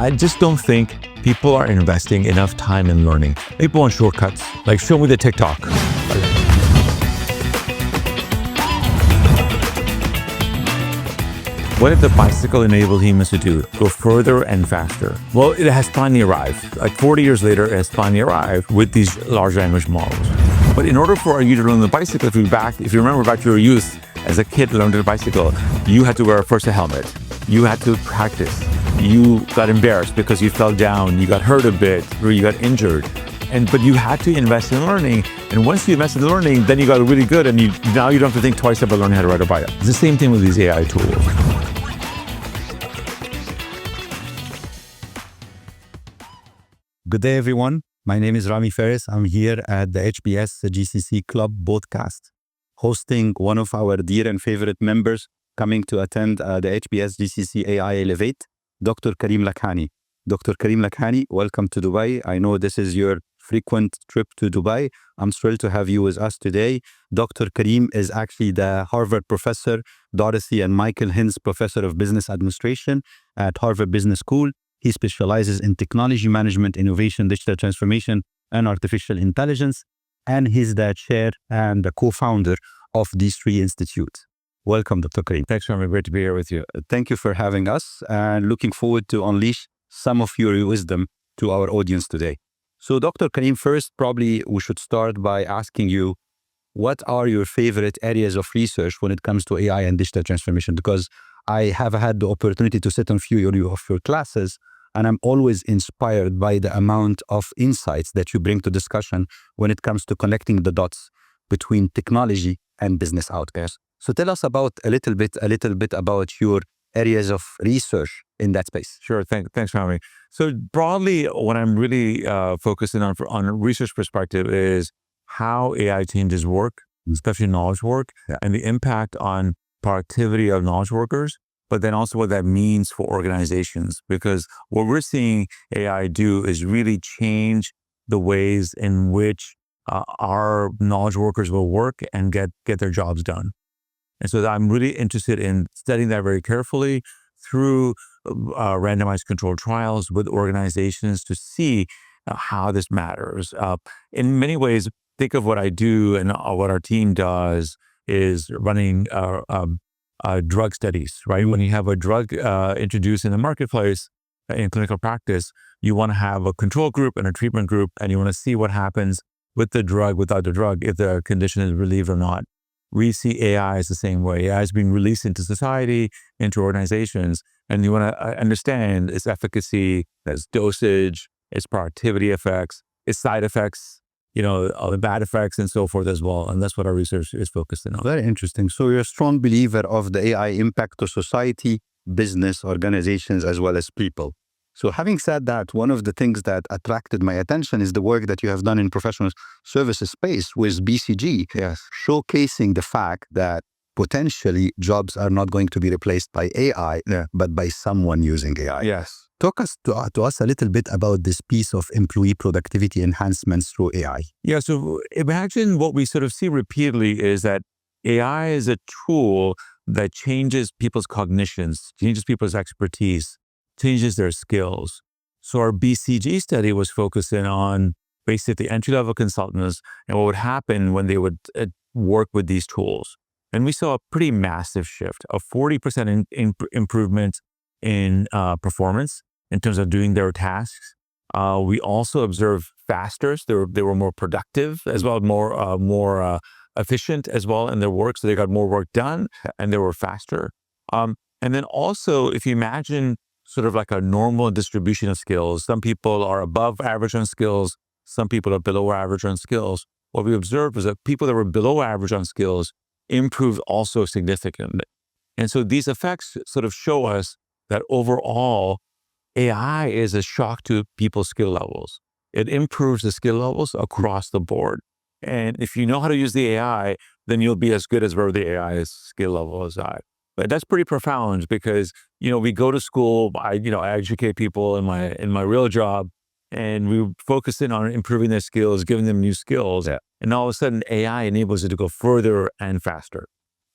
I just don't think people are investing enough time in learning. People want shortcuts, like show me the TikTok. What if the bicycle enabled humans to do? Go further and faster. Well, it has finally arrived. Like 40 years later, it has finally arrived with these large language models. But in order for you to learn the bicycle, if you remember back to your youth, as a kid learning the bicycle, you had to wear first a helmet. You had to practice. You got embarrassed because you fell down, you got hurt a bit, or you got injured. But you had to invest in learning. And once you invested in learning, then you got really good, and now you don't have to think twice about learning how to ride a bike. It's the same thing with these AI tools. Good day, everyone. My name is Ramy Fares. I'm here at the HBS GCC Club podcast, hosting one of our dear and favorite members coming to attend the HBS GCC AI Elevate, Dr. Karim Lakhani. Dr. Karim Lakhani, welcome to Dubai. I know this is your frequent trip to Dubai. I'm thrilled to have you with us today. Dr. Karim is actually the Harvard professor, Dorothy and Michael Hintz Professor of Business Administration at Harvard Business School. He specializes in technology management, innovation, digital transformation, and artificial intelligence. And he's the chair and the co-founder of these three institutes. Welcome, Dr. Karim. Thanks, Ramy. Great to be here with you. Thank you for having us, and looking forward to unleash some of your wisdom to our audience today. So, Dr. Karim, first, probably we should start by asking you, what are your favorite areas of research when it comes to AI and digital transformation? Because I have had the opportunity to sit on a few of your classes, and I'm always inspired by the amount of insights that you bring to discussion when it comes to connecting the dots between technology and business outcomes. So tell us about a little bit about your areas of research in that space. Sure. Thanks, Ramy. So broadly, what I'm really focusing on a research perspective is how AI changes work, especially knowledge work, and the impact on productivity of knowledge workers, but then also what that means for organizations. Because what we're seeing AI do is really change the ways in which our knowledge workers will work and get their jobs done. And so I'm really interested in studying that very carefully through randomized controlled trials with organizations to see how this matters. In many ways, think of what I do and what our team does is running drug studies, right? When you have a drug introduced in the marketplace in clinical practice, you want to have a control group and a treatment group, and you want to see what happens with the drug, without the drug, if the condition is relieved or not. We see AI as the same way. AI is being released into society, into organizations, and you want to understand its efficacy, its dosage, its productivity effects, its side effects, all the bad effects and so forth as well. And that's what our research is focused on. Very interesting. So you're a strong believer of the AI impact to society, business, organizations, as well as people. So having said that, one of the things that attracted my attention is the work that you have done in professional services space with BCG, showcasing the fact that potentially jobs are not going to be replaced by AI, but by someone using AI. Yes. Talk to us a little bit about this piece of employee productivity enhancements through AI. Yeah, so imagine what we sort of see repeatedly is that AI is a tool that changes people's cognitions, changes people's expertise, changes their skills. So our BCG study was focusing on basically entry-level consultants and what would happen when they would work with these tools. And we saw a pretty massive shift, a 40% improvement in performance in terms of doing their tasks. We also observed faster, so they were more productive as well, more efficient as well in their work. So they got more work done and they were faster. And then also, if you imagine sort of like a normal distribution of skills, some people are above average on skills, some people are below average on skills. What we observed was that people that were below average on skills improved also significantly. And so these effects sort of show us that overall, AI is a shock to people's skill levels. It improves the skill levels across the board. And if you know how to use the AI, then you'll be as good as wherever the AI's skill level is at. But that's pretty profound because, we go to school, I educate people in my real job, and we focus in on improving their skills, giving them new skills. Yeah. And all of a sudden AI enables it to go further and faster.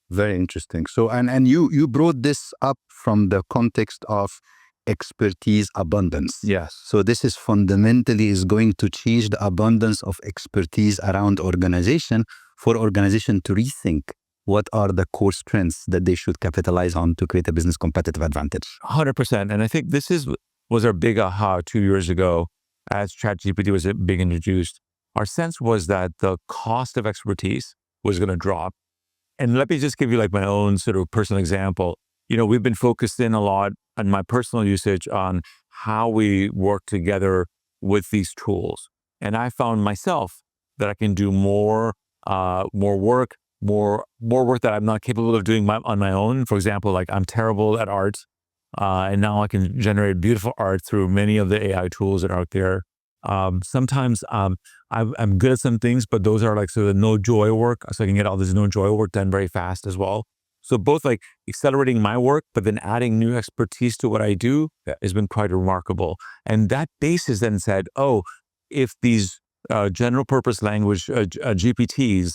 Very interesting. So, and you brought this up from the context of expertise abundance. Yes. So this is fundamentally is going to change the abundance of expertise around organization for organization to rethink what are the core strengths that they should capitalize on to create a business competitive advantage. 100%. And I think this was our big aha 2 years ago as ChatGPT was being introduced. Our sense was that the cost of expertise was going to drop. And let me just give you like my own sort of personal example. We've been focused in a lot on my personal usage on how we work together with these tools. And I found myself that I can do more work that I'm not capable of doing on my own. For example, like I'm terrible at art, and now I can generate beautiful art through many of the AI tools that are out there. Sometimes I'm good at some things, but those are like sort of no joy work. So I can get all this no joy work done very fast as well. So both like accelerating my work, but then adding new expertise to what I do has been quite remarkable. And that basis then said, oh, if these general purpose language GPTs,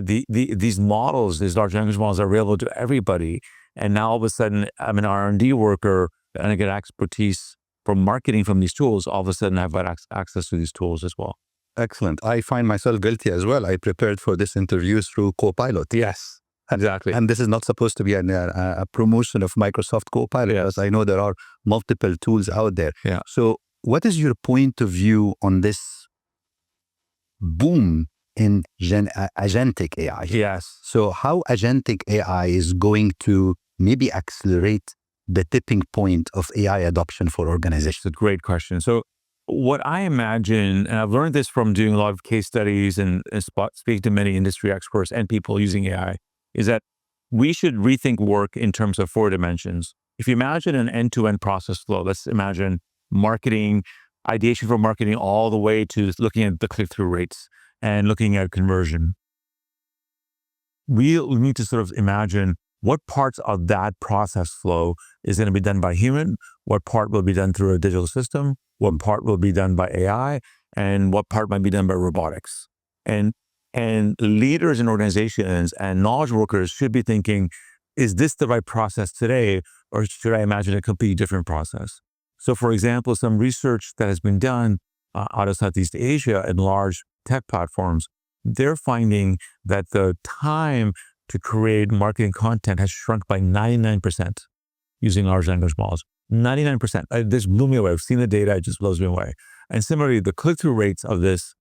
these models, these large language models are available to everybody. And now all of a sudden I'm an R&D worker and I get expertise from marketing from these tools. All of a sudden I've got access to these tools as well. Excellent. I find myself guilty as well. I prepared for this interview through Copilot. Yes, exactly. And this is not supposed to be a promotion of Microsoft Copilot, Yes. because I know there are multiple tools out there. Yeah. So what is your point of view on this boom in agentic AI? Yes. So how agentic AI is going to maybe accelerate the tipping point of AI adoption for organizations? It's a great question. So what I imagine, and I've learned this from doing a lot of case studies and speaking to many industry experts and people using AI, is that we should rethink work in terms of 4 dimensions. If you imagine an end-to-end process flow, let's imagine marketing, ideation for marketing, all the way to looking at the click-through rates and looking at conversion. We need to sort of imagine what parts of that process flow is going to be done by human, what part will be done through a digital system, what part will be done by AI, and what part might be done by robotics. And leaders in organizations and knowledge workers should be thinking, is this the right process today, or should I imagine a completely different process? So for example, some research that has been done out of Southeast Asia in large tech platforms, they're finding that the time to create marketing content has shrunk by 99% using large language models. 99%. This blew me away. I've seen the data. It just blows me away. And similarly, the click-through rates of this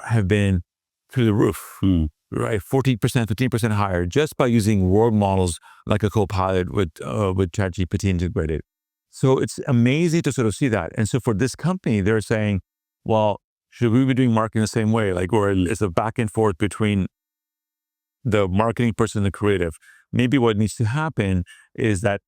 have been through the roof, right? 40%, 15% higher just by using word models like a Copilot with ChatGPT integrated. So it's amazing to sort of see that. And so for this company, they're saying, well, should we be doing marketing the same way? Like, or it's a back and forth between the marketing person and the creative. Maybe what needs to happen is that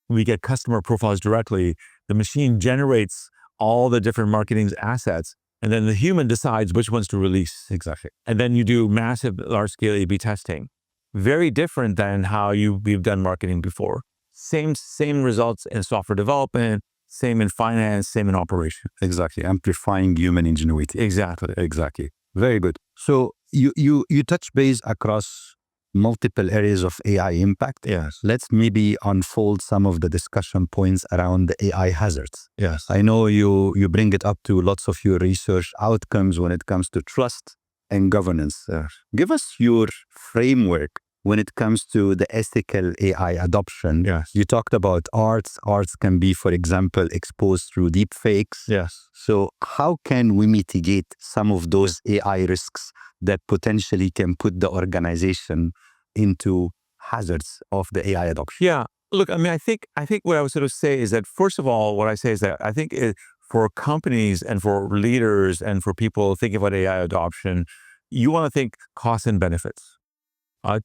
we get customer profiles directly. The machine generates all the different marketing assets, and then the human decides which ones to release. Exactly. And then you do massive, large-scale A/B testing. Very different than how we've done marketing before. Same results in software development, same in finance, same in operation. Exactly. Amplifying human ingenuity. Exactly. Very good. So you touch base across multiple areas of AI impact. Yes. Let's maybe unfold some of the discussion points around the AI hazards. Yes. I know you bring it up to lots of your research outcomes when it comes to trust and governance. Yes. Give us your framework when it comes to the ethical AI adoption. Yes. You talked about arts. Arts can be, for example, exposed through deep fakes. Yes. So how can we mitigate some of those AI risks that potentially can put the organization into hazards of the AI adoption? Yeah. Look, I mean, I think what I would sort of say is that, first of all, what I say is that I think for companies and for leaders and for people thinking about AI adoption, you want to think costs and benefits.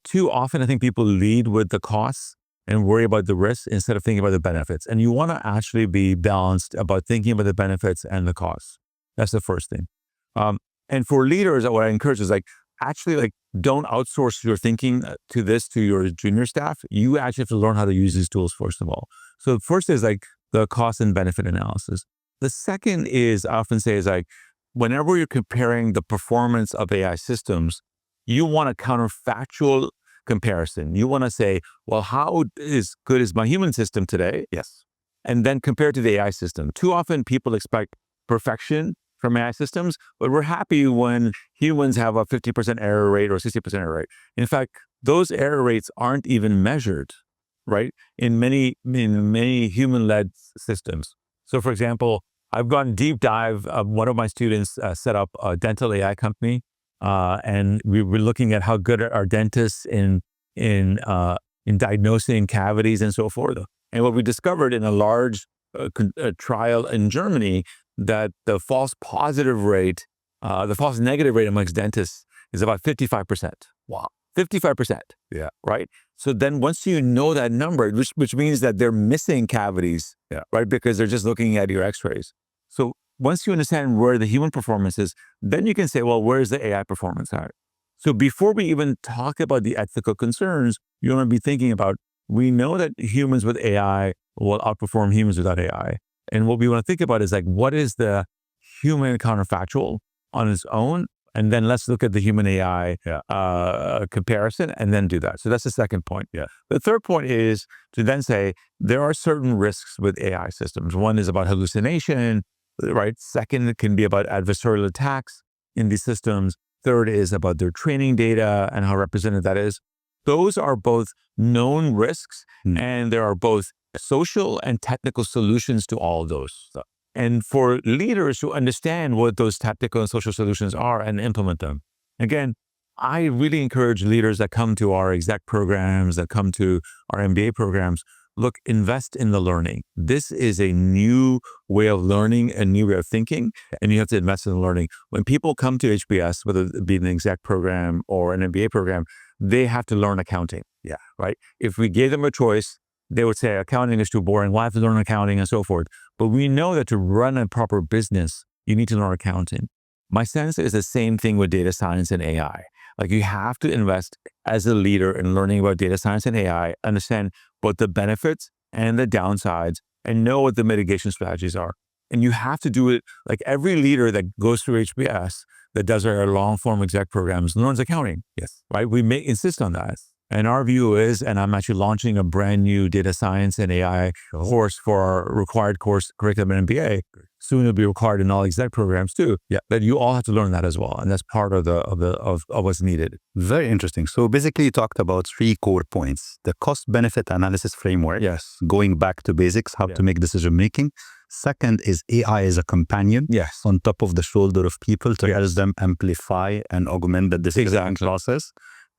Too often, I think people lead with the costs and worry about the risks instead of thinking about the benefits. And you want to actually be balanced about thinking about the benefits and the costs. That's the first thing. And for leaders, what I encourage is actually don't outsource your thinking to your junior staff. You actually have to learn how to use these tools first of all. So first is the cost and benefit analysis. The second is, I often say, is whenever you're comparing the performance of AI systems, you want a counterfactual comparison. You want to say, well, how good is my human system today? Yes. and then compare it to the AI system. Too often people expect perfection from AI systems, but we're happy when humans have a 50% error rate or 60% error rate. In fact, those error rates aren't even measured, right? In many human-led systems. So for example, I've gone deep dive. One of my students set up a dental AI company, and we were looking at how good are our dentists in diagnosing cavities and so forth. And what we discovered in a large trial in Germany, that the false positive rate, the false negative rate amongst dentists is about 55%. Wow. 55%. Yeah. Right? So then once you know that number, which means that they're missing cavities, right? Because they're just looking at your x-rays. So once you understand where the human performance is, then you can say, well, where's the AI performance at? So before we even talk about the ethical concerns, you want to be thinking about, we know that humans with AI will outperform humans without AI. And what we want to think about is like, what is the human counterfactual on its own? And then let's look at the human AI comparison and then do that. So that's the second point. Yeah. The third point is to then say, there are certain risks with AI systems. One is about hallucination, right? Second, it can be about adversarial attacks in these systems. Third is about their training data and how representative that is. Those are both known risks, and there are both social and technical solutions to all of those. And for leaders to understand what those tactical and social solutions are and implement them. Again, I really encourage leaders that come to our exec programs, that come to our MBA programs, look, invest in the learning. This is a new way of learning, a new way of thinking, and you have to invest in the learning. When people come to HBS, whether it be an exec program or an MBA program, they have to learn accounting. Yeah. Right? If we gave them a choice, they would say accounting is too boring. Why have to learn accounting and so forth? But we know that to run a proper business, you need to learn accounting. My sense is the same thing with data science and AI. Like you have to invest as a leader in learning about data science and AI, understand both the benefits and the downsides, and know what the mitigation strategies are. And you have to do it like every leader that goes through HBS, that does our long form exec programs, learns accounting. Yes. Right? We may insist on that. And our view is, and I'm actually launching a brand new data science and AI course for our required course curriculum in MBA. Soon it'll be required in all exec programs too. Yeah, that you all have to learn that as well, and that's part of what's needed. Very interesting. So basically, you talked about 3 core points: the cost-benefit analysis framework. Yes. Going back to basics, how to make decision making. Second is AI as a companion. Yes. On top of the shoulder of people to help them amplify and augment the decision process.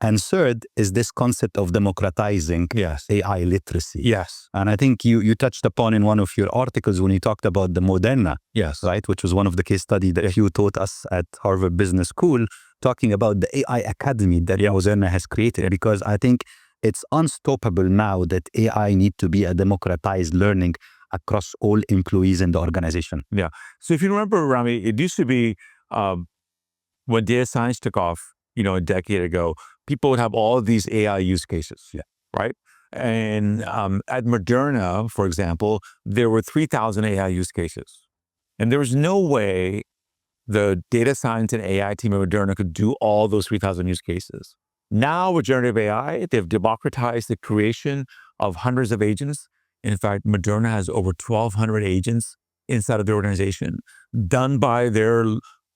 And third is this concept of democratizing AI literacy. Yes. And I think you touched upon in one of your articles when you talked about the Moderna, right, which was one of the case studies that you taught us at Harvard Business School, talking about the AI Academy that Moderna has created. Because I think it's unstoppable now that AI need to be a democratized learning across all employees in the organization. Yeah. So if you remember, Ramy, it used to be when data science took off, a decade ago, people would have all of these AI use cases, right? And at Moderna, for example, there were 3,000 AI use cases. And there was no way the data science and AI team at Moderna could do all those 3,000 use cases. Now with generative AI, they've democratized the creation of hundreds of agents. In fact, Moderna has over 1,200 agents inside of the organization, done by their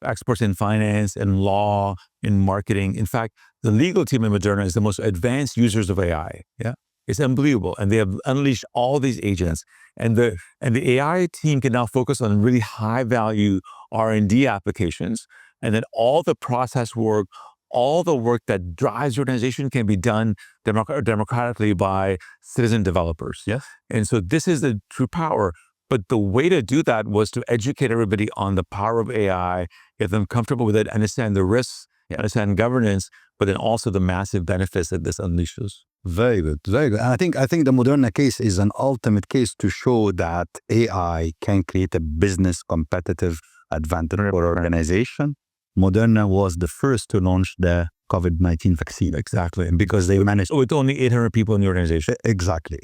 experts in finance and law, in marketing. In fact, the legal team at Moderna is the most advanced users of AI. Yeah, it's unbelievable, and they have unleashed all these agents. And the AI team can now focus on really high value R&D applications, and then all the process work, all the work that drives the organization can be done democratically by citizen developers. Yes, and so this is the true power. But the way to do that was to educate everybody on the power of AI, get them comfortable with it, understand the risks, understand governance, but then also the massive benefits that this unleashes. Very good, very good. And I think the Moderna case is an ultimate case to show that AI can create a business competitive advantage for organization. Moderna was the first to launch the COVID-19 vaccine. Exactly. Because they managed... With only 800 people in the organization. Exactly.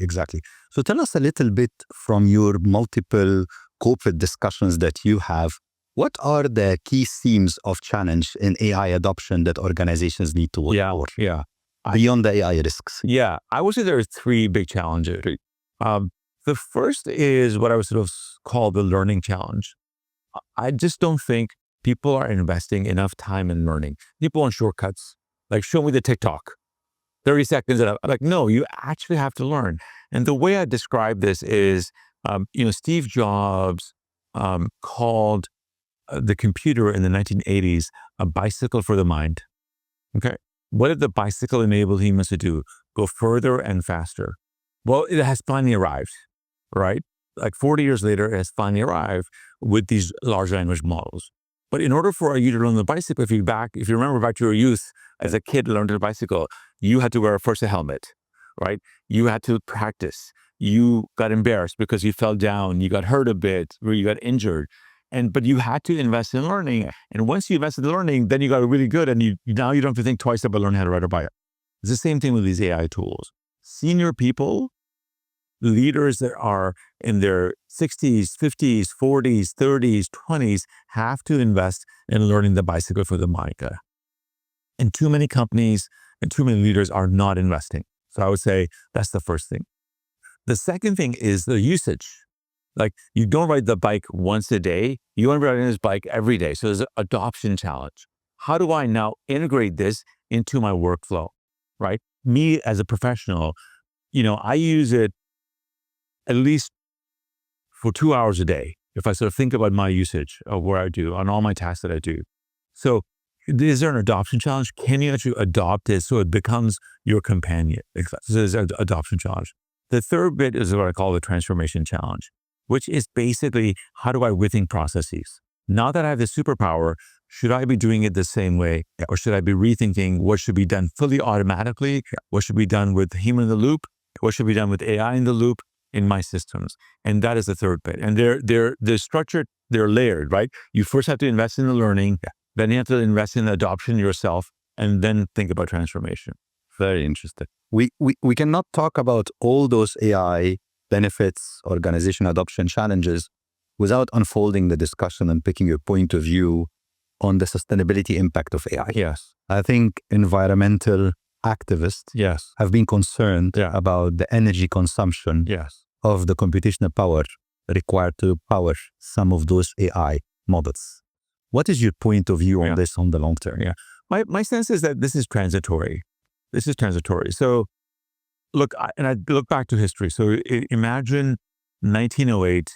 So tell us a little bit from your multiple corporate discussions that you have, what are the key themes of challenge in AI adoption that organizations need to work for? Beyond the AI risks. Yeah, I would say there are 3 big challenges. The first is what I would sort of call the learning challenge. I just don't think people are investing enough time in learning. People want shortcuts, like show me the TikTok, 30 seconds. And I'm like, no, you actually have to learn. And the way I describe this is, Steve Jobs called the computer in the 1980s a bicycle for the mind. Okay. What did the bicycle enable humans to do? Go further and faster. Well, it has finally arrived, right? Like 40 years later, it has finally arrived with these large language models. But in order for you to learn the bicycle, if you remember back to your youth, as a kid learned a bicycle, you had to wear first a helmet, right? You had to practice. You got embarrassed because you fell down, you got hurt a bit, or you got injured. But you had to invest in learning. And once you invest in learning, then you got really good. And now you don't have to think twice about learning how to ride a bike. It's the same thing with these AI tools. Senior people, leaders that are in their 60s, 50s, 40s, 30s, 20s, have to invest in learning the bicycle for the mind. And too many companies and too many leaders are not investing. So I would say that's the first thing. The second thing is the usage. Like, you don't ride the bike once a day. You want to be riding this bike every day. So there's an adoption challenge. How do I now integrate this into my workflow, right? Me as a professional, I use it at least for 2 hours a day. If I sort of think about my usage of where I do on all my tasks that I do. So is there an adoption challenge? Can you actually adopt it so it becomes your companion? So there's an adoption challenge. The third bit is what I call the transformation challenge, which is basically, how do I rethink processes? Now that I have the superpower, should I be doing it the same way? Or should I be rethinking what should be done fully automatically? What should be done with human in the loop? What should be done with AI in the loop in my systems? And that is the third bit. And they're structured, they're layered, right? You first have to invest in the learning, then you have to invest in the adoption yourself, and then think about transformation. Very interesting. We cannot talk about all those AI benefits, organization adoption challenges without unfolding the discussion and picking your point of view on the sustainability impact of AI. Yes. I think environmental activists have been concerned about the energy consumption of the computational power required to power some of those AI models. What is your point of view on this on the long term? My sense is that this is transitory. So look, I look back to history. So imagine 1908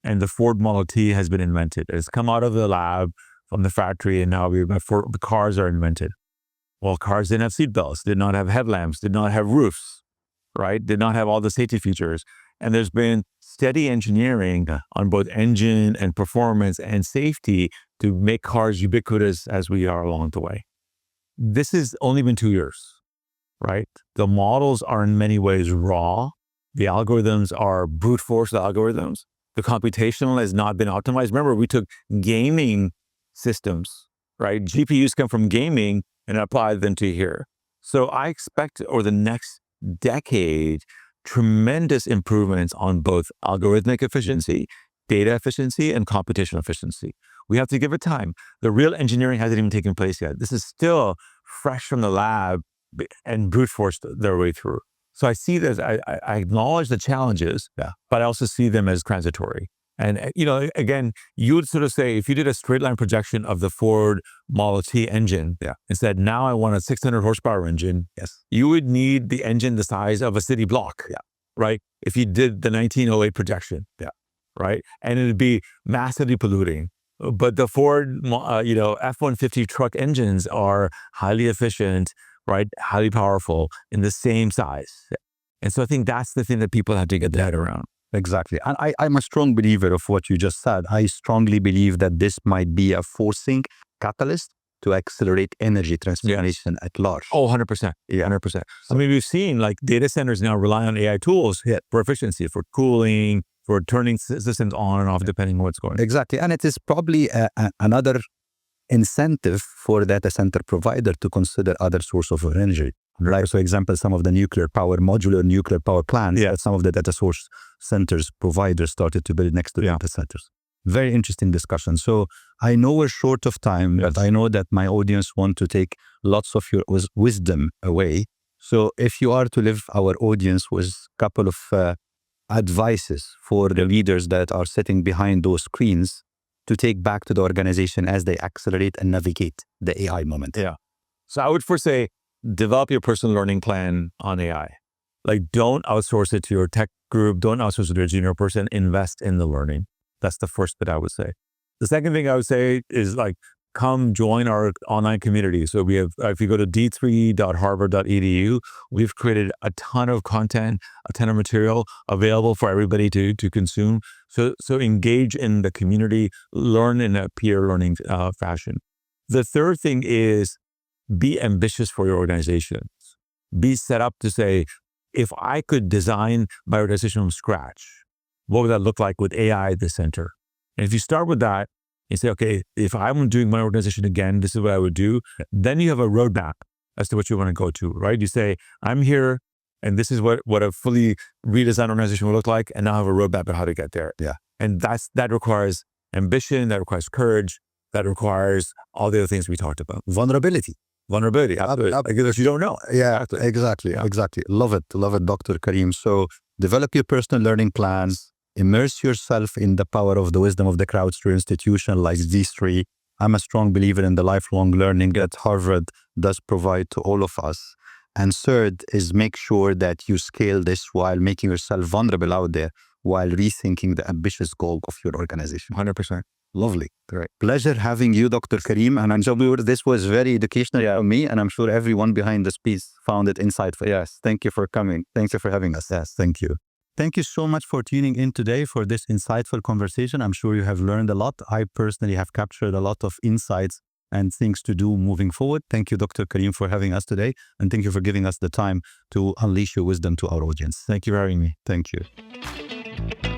and the Ford Model T has been invented. It's come out of the lab from the factory, and now the cars are invented. Well, cars didn't have seatbelts, did not have headlamps, did not have roofs, right? Did not have all the safety features. And there's been steady engineering on both engine and performance and safety to make cars ubiquitous as we are along the way. This has only been 2 years, right? The models are in many ways raw. The algorithms are brute force algorithms. The computational has not been optimized. Remember, we took gaming systems, right? GPUs come from gaming and applied them to here. So I expect over the next decade, tremendous improvements on both algorithmic efficiency, data efficiency, and computational efficiency. We have to give it time. The real engineering hasn't even taken place yet. This is still fresh from the lab and brute forced their way through. So I see this, I acknowledge the challenges, but I also see them as transitory. And, again, you would sort of say, if you did a straight line projection of the Ford Model T engine and said, now I want a 600 horsepower engine, you would need the engine the size of a city block, right? If you did the 1908 projection, right? And it'd be massively polluting. But the Ford, F-150 truck engines are highly efficient, right? Highly powerful in the same size. And so I think that's the thing that people have to get their head around. Exactly. And I'm a strong believer of what you just said. I strongly believe that this might be a forcing catalyst to accelerate energy transformation at large. Oh, 100%. 100%. I mean, we've seen like data centers now rely on AI tools for efficiency, for cooling, for turning systems on and off, depending on what's going on. Exactly. And it is probably another incentive for data center provider to consider other source of energy. Like, for example, some of the modular nuclear power plants that some of the data source centers providers started to build next to data centers. Very interesting discussion. So I know we're short of time, but I know that my audience want to take lots of your wisdom away. So if you are to leave our audience with a couple of advices for the leaders that are sitting behind those screens to take back to the organization as they accelerate and navigate the AI moment? Yeah. So I would first say, develop your personal learning plan on AI. Like, don't outsource it to your tech group. Don't outsource it to a junior person. Invest in the learning. That's the first bit I would say. The second thing I would say is, like, come join our online community. So we have, if you go to d3.harvard.edu, we've created a ton of content, a ton of material available for everybody to consume. So engage in the community, learn in a peer learning fashion. The third thing is, be ambitious for your organizations. Be set up to say, if I could design my organization from scratch, what would that look like with AI at the center? And if you start with that, you say, okay, if I'm doing my organization again, this is what I would do. Then you have a roadmap as to what you want to go to, right? You say, I'm here, and this is what a fully redesigned organization will look like, and now I have a roadmap on how to get there. Yeah. And that requires ambition, that requires courage, that requires all the other things we talked about. Vulnerability. Absolutely. Because you don't know. Yeah, exactly. Love it, Dr. Karim. So develop your personal learning plans, immerse yourself in the power of the wisdom of the crowd through institution like these three. I'm a strong believer in the lifelong learning that Harvard does provide to all of us. And third is make sure that you scale this while making yourself vulnerable out there, while rethinking the ambitious goal of your organization. 100%. Lovely. Great. Pleasure having you, Dr. Karim. And I'm sure this was very educational for me, and I'm sure everyone behind this piece found it insightful. Yes. Thank you for coming. Thank you for having us. Yes. Thank you. Thank you so much for tuning in today for this insightful conversation. I'm sure you have learned a lot. I personally have captured a lot of insights and things to do moving forward. Thank you, Dr. Karim, for having us today. And thank you for giving us the time to unleash your wisdom to our audience. Thank you for having me. Thank you.